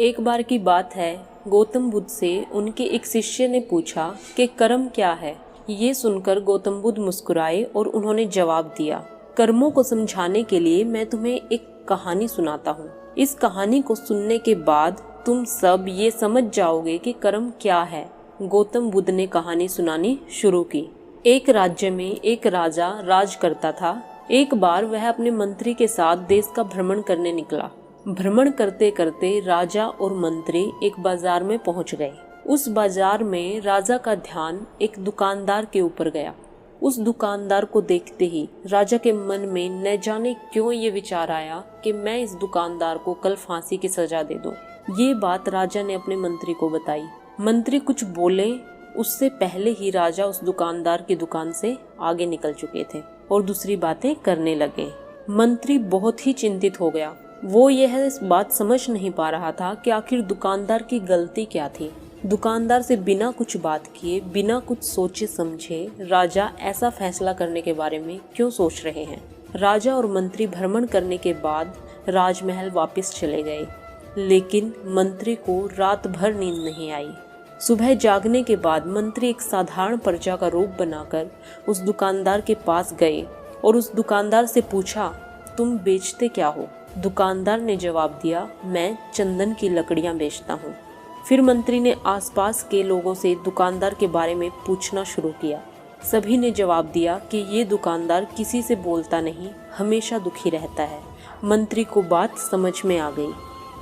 एक बार की बात है, गौतम बुद्ध से उनके एक शिष्य ने पूछा कि कर्म क्या है। ये सुनकर गौतम बुद्ध मुस्कुराए और उन्होंने जवाब दिया, कर्मों को समझाने के लिए मैं तुम्हें एक कहानी सुनाता हूँ। इस कहानी को सुनने के बाद तुम सब ये समझ जाओगे कि कर्म क्या है। गौतम बुद्ध ने कहानी सुनानी शुरू की। एक राज्य में एक राजा राज करता था। एक बार वह अपने मंत्री के साथ देश का भ्रमण करने निकला। भ्रमण करते करते राजा और मंत्री एक बाजार में पहुंच गए। उस बाजार में राजा का ध्यान एक दुकानदार के ऊपर गया। उस दुकानदार को देखते ही राजा के मन में न जाने क्यों ये विचार आया कि मैं इस दुकानदार को कल फांसी की सजा दे दूं। ये बात राजा ने अपने मंत्री को बताई। मंत्री कुछ बोले उससे पहले ही राजा उस दुकानदार की दुकान से आगे निकल चुके थे और दूसरी बातें करने लगे। मंत्री बहुत ही चिंतित हो गया। वो यह इस बात समझ नहीं पा रहा था कि आखिर दुकानदार की गलती क्या थी। दुकानदार से बिना कुछ बात किए, बिना कुछ सोचे समझे राजा ऐसा फैसला करने के बारे में क्यों सोच रहे हैं। राजा और मंत्री भ्रमण करने के बाद राजमहल वापस चले गए, लेकिन मंत्री को रात भर नींद नहीं आई। सुबह जागने के बाद मंत्री एक साधारण प्रजा का रूप बनाकर उस दुकानदार के पास गए और उस दुकानदार से पूछा, तुम बेचते क्या हो? दुकानदार ने जवाब दिया, मैं चंदन की लकड़ियां बेचता हूँ। फिर मंत्री ने आसपास के लोगों से दुकानदार के बारे में पूछना शुरू किया। सभी ने जवाब दिया कि ये दुकानदार किसी से बोलता नहीं, हमेशा दुखी रहता है। मंत्री को बात समझ में आ गई।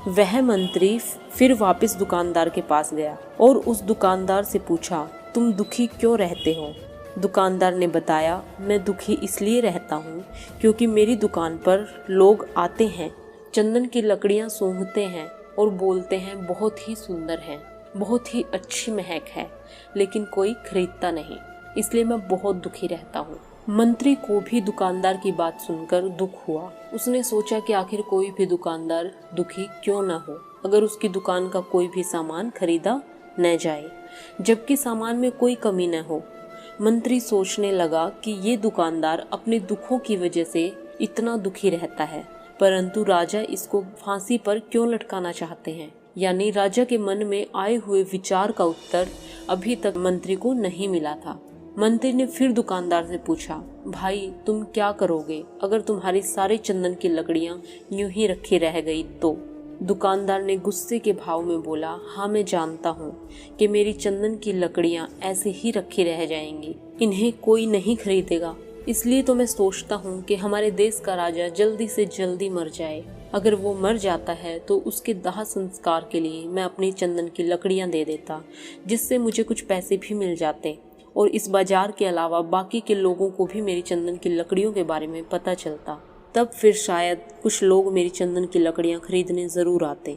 वह मंत्री फिर वापस दुकानदार के पास गया और उस दुकानदार से पूछा, तुम दुखी क्यों रहते हो? दुकानदार ने बताया, मैं दुखी इसलिए रहता हूँ क्योंकि मेरी दुकान पर लोग आते हैं, चंदन की लकड़ियाँ सूंघते हैं और बोलते हैं बहुत ही सुंदर हैं, बहुत ही अच्छी महक है, लेकिन कोई खरीदता नहीं, इसलिए मैं बहुत दुखी रहता हूँ। मंत्री को भी दुकानदार की बात सुनकर दुख हुआ। उसने सोचा कि आखिर कोई भी दुकानदार दुखी क्यों ना हो अगर उसकी दुकान का कोई भी सामान खरीदा न जाए, जबकि सामान में कोई कमी न हो। मंत्री सोचने लगा कि ये दुकानदार अपने दुखों की वजह से इतना दुखी रहता है, परंतु राजा इसको फांसी पर क्यों लटकाना चाहते हैं। यानी राजा के मन में आए हुए विचार का उत्तर अभी तक मंत्री को नहीं मिला था। मंत्री ने फिर दुकानदार से पूछा, भाई तुम क्या करोगे अगर तुम्हारी सारी चंदन की लकड़ियां यूं ही रखी रह गई तो? दुकानदार ने गुस्से के भाव में बोला, हाँ मैं जानता हूँ कि मेरी चंदन की लकड़ियाँ ऐसे ही रखी रह जाएंगी, इन्हें कोई नहीं खरीदेगा। इसलिए तो मैं सोचता हूँ कि हमारे देश का राजा जल्दी से जल्दी मर जाए। अगर वो मर जाता है तो उसके दाह संस्कार के लिए मैं अपनी चंदन की लकड़ियाँ दे देता, जिससे मुझे कुछ पैसे भी मिल जाते और इस बाजार के अलावा बाकी के लोगों को भी मेरी चंदन की लकड़ियों के बारे में पता चलता। तब फिर शायद कुछ लोग मेरी चंदन की लकड़ियां खरीदने जरूर आते।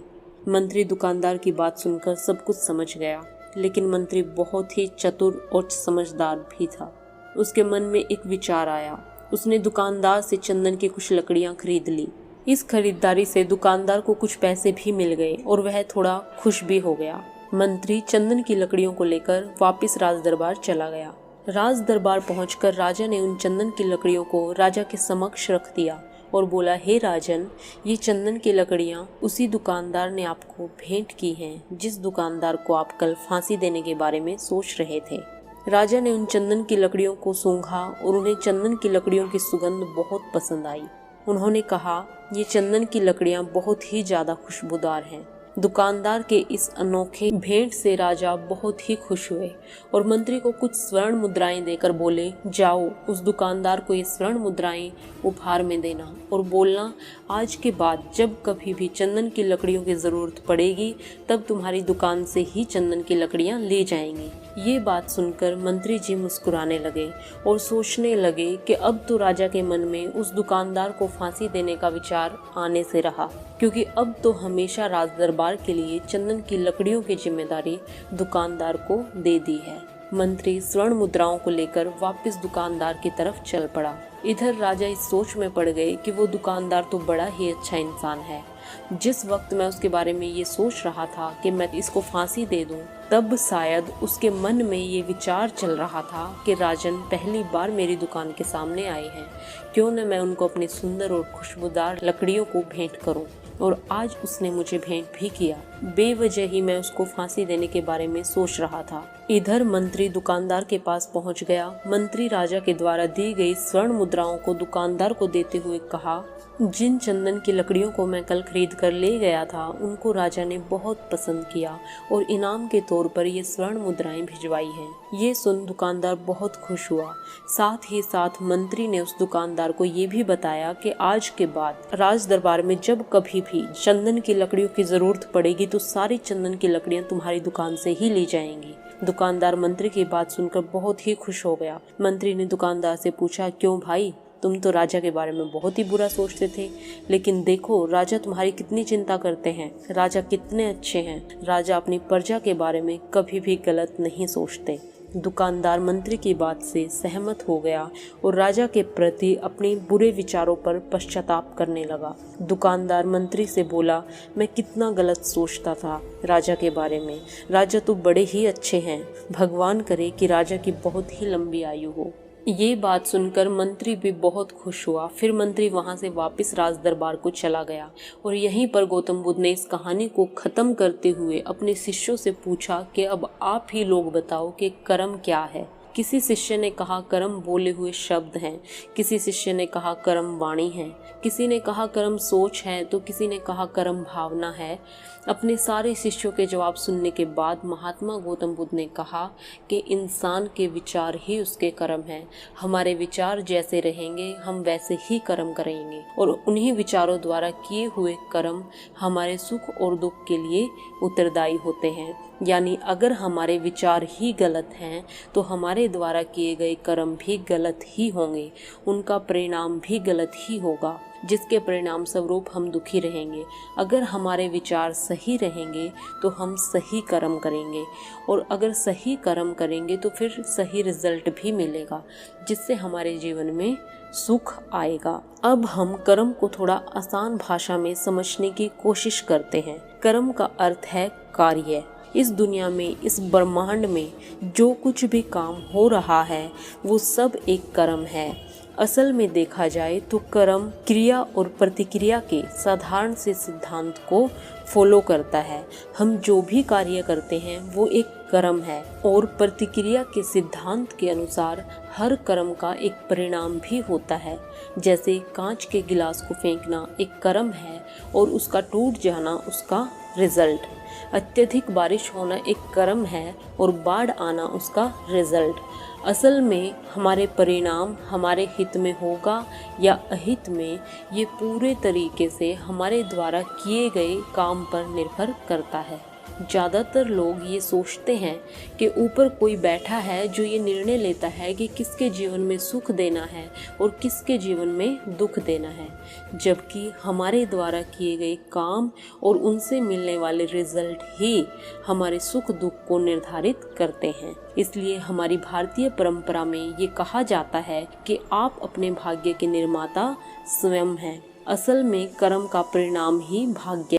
मंत्री दुकानदार की बात सुनकर सब कुछ समझ गया, लेकिन मंत्री बहुत ही चतुर और समझदार भी था। उसके मन में एक विचार आया। उसने दुकानदार से चंदन की कुछ लकड़ियां खरीद ली। इस खरीदारी से दुकानदार को कुछ पैसे भी मिल गए और वह थोड़ा खुश भी हो गया। मंत्री चंदन की लकड़ियों को लेकर वापिस राज दरबार चला गया। राज दरबार पहुंचकर राजा ने उन चंदन की लकड़ियों को राजा के समक्ष रख दिया और बोला, हे राजन, ये चंदन की लकड़ियां उसी दुकानदार ने आपको भेंट की हैं जिस दुकानदार को आप कल फांसी देने के बारे में सोच रहे थे। राजा ने उन चंदन की लकड़ियों को सूंघा और उन्हें चंदन की लकड़ियों की सुगंध बहुत पसंद आई। उन्होंने कहा, ये चंदन की लकड़ियां बहुत ही ज्यादा खुशबूदार हैं। दुकानदार के इस अनोखे भेंट से राजा बहुत ही खुश हुए और मंत्री को कुछ स्वर्ण मुद्राएं देकर बोले, जाओ उस दुकानदार को ये स्वर्ण मुद्राएं उपहार में देना और बोलना, आज के बाद जब कभी भी चंदन की लकड़ियों की जरूरत पड़ेगी तब तुम्हारी दुकान से ही चंदन की लकड़ियां ले जाएंगी। ये बात सुनकर मंत्री जी मुस्कुराने लगे और सोचने लगे कि अब तो राजा के मन में उस दुकानदार को फांसी देने का विचार आने से रहा, क्योंकि अब तो हमेशा राज दरबार के लिए चंदन की लकड़ियों की जिम्मेदारी दुकानदार को दे दी है। मंत्री स्वर्ण मुद्राओं को लेकर वापस दुकानदार की तरफ चल पड़ा। इधर राजा इस सोच में पड़ गए कि वो दुकानदार तो बड़ा ही अच्छा इंसान है। जिस वक्त मैं उसके बारे में ये सोच रहा था कि मैं इसको फांसी दे दूं, तब शायद उसके मन में ये विचार चल रहा था कि राजन पहली बार मेरी दुकान के सामने आए हैं, क्यों न मैं उनको अपनी सुंदर और खुशबूदार लकड़ियों को भेंट करूं। और आज उसने मुझे भेंट भी किया। बेवजह ही मैं उसको फांसी देने के बारे में सोच रहा था। इधर मंत्री दुकानदार के पास पहुंच गया। मंत्री राजा के द्वारा दी गई स्वर्ण मुद्राओं को दुकानदार को देते हुए कहा, जिन चंदन की लकड़ियों को मैं कल खरीद कर ले गया था उनको राजा ने बहुत पसंद किया और इनाम के तौर पर ये स्वर्ण मुद्राएं भिजवाई हैं। ये सुन दुकानदार बहुत खुश हुआ। साथ ही साथ मंत्री ने उस दुकानदार को ये भी बताया कि आज के बाद राज दरबार में जब कभी भी चंदन की लकड़ियों की जरूरत पड़ेगी तो सारी चंदन की लकड़ियां तुम्हारी दुकान से ही ली जाएंगी। दुकानदार मंत्री की बात सुनकर बहुत ही खुश हो गया। मंत्री ने दुकानदार से पूछा, क्यों भाई, तुम तो राजा के बारे में बहुत ही बुरा सोचते थे, लेकिन देखो राजा तुम्हारी कितनी चिंता करते हैं, राजा कितने अच्छे हैं, राजा अपनी प्रजा के बारे में कभी भी गलत नहीं सोचते। दुकानदार मंत्री की बात से सहमत हो गया और राजा के प्रति अपने बुरे विचारों पर पश्चाताप करने लगा। दुकानदार मंत्री से बोला, मैं कितना गलत सोचता था राजा के बारे में, राजा तो बड़े ही अच्छे हैं, भगवान करे कि राजा की बहुत ही लंबी आयु हो। ये बात सुनकर मंत्री भी बहुत खुश हुआ। फिर मंत्री वहां से वापस राज दरबार को चला गया और यहीं पर गौतम बुद्ध ने इस कहानी को खत्म करते हुए अपने शिष्यों से पूछा कि अब आप ही लोग बताओ कि कर्म क्या है। किसी शिष्य ने कहा कर्म बोले हुए शब्द हैं, किसी शिष्य ने कहा कर्म वाणी है, किसी ने कहा कर्म सोच है, तो किसी ने कहा कर्म भावना है। अपने सारे शिष्यों के जवाब सुनने के बाद महात्मा गौतम बुद्ध ने कहा कि इंसान के विचार ही उसके कर्म हैं। हमारे विचार जैसे रहेंगे हम वैसे ही कर्म करेंगे और उन्हीं विचारों द्वारा किए हुए कर्म हमारे सुख और दुख के लिए उत्तरदायी होते हैं। यानी अगर हमारे विचार ही गलत हैं तो हमारे द्वारा किए गए कर्म भी गलत ही होंगे, उनका परिणाम भी गलत ही होगा, जिसके परिणाम स्वरूप हम दुखी रहेंगे। अगर हमारे विचार सही रहेंगे तो हम सही कर्म करेंगे और अगर सही कर्म करेंगे तो फिर सही रिजल्ट भी मिलेगा, जिससे हमारे जीवन में सुख आएगा। अब हम कर्म को थोड़ा आसान भाषा में समझने की कोशिश करते हैं। कर्म का अर्थ है कार्य। इस दुनिया में, इस ब्रह्मांड में जो कुछ भी काम हो रहा है वो सब एक कर्म है। असल में देखा जाए तो कर्म क्रिया और प्रतिक्रिया के साधारण से सिद्धांत को फॉलो करता है। हम जो भी कार्य करते हैं वो एक कर्म है और प्रतिक्रिया के सिद्धांत के अनुसार हर कर्म का एक परिणाम भी होता है। जैसे कांच के गिलास को फेंकना एक कर्म है और उसका टूट जाना उसका रिजल्ट। अत्यधिक बारिश होना एक कर्म है और बाढ़ आना उसका रिजल्ट। असल में हमारे परिणाम हमारे हित में होगा या अहित में, ये पूरे तरीके से हमारे द्वारा किए गए काम पर निर्भर करता है। ज़्यादातर लोग ये सोचते हैं कि ऊपर कोई बैठा है जो ये निर्णय लेता है कि किसके जीवन में सुख देना है और किसके जीवन में दुख देना है, जबकि हमारे द्वारा किए गए काम और उनसे मिलने वाले रिजल्ट ही हमारे सुख दुख को निर्धारित करते हैं। इसलिए हमारी भारतीय परंपरा में ये कहा जाता है कि आप अपने भाग्य के निर्माता स्वयं हैं। असल में कर्म का परिणाम ही भाग्य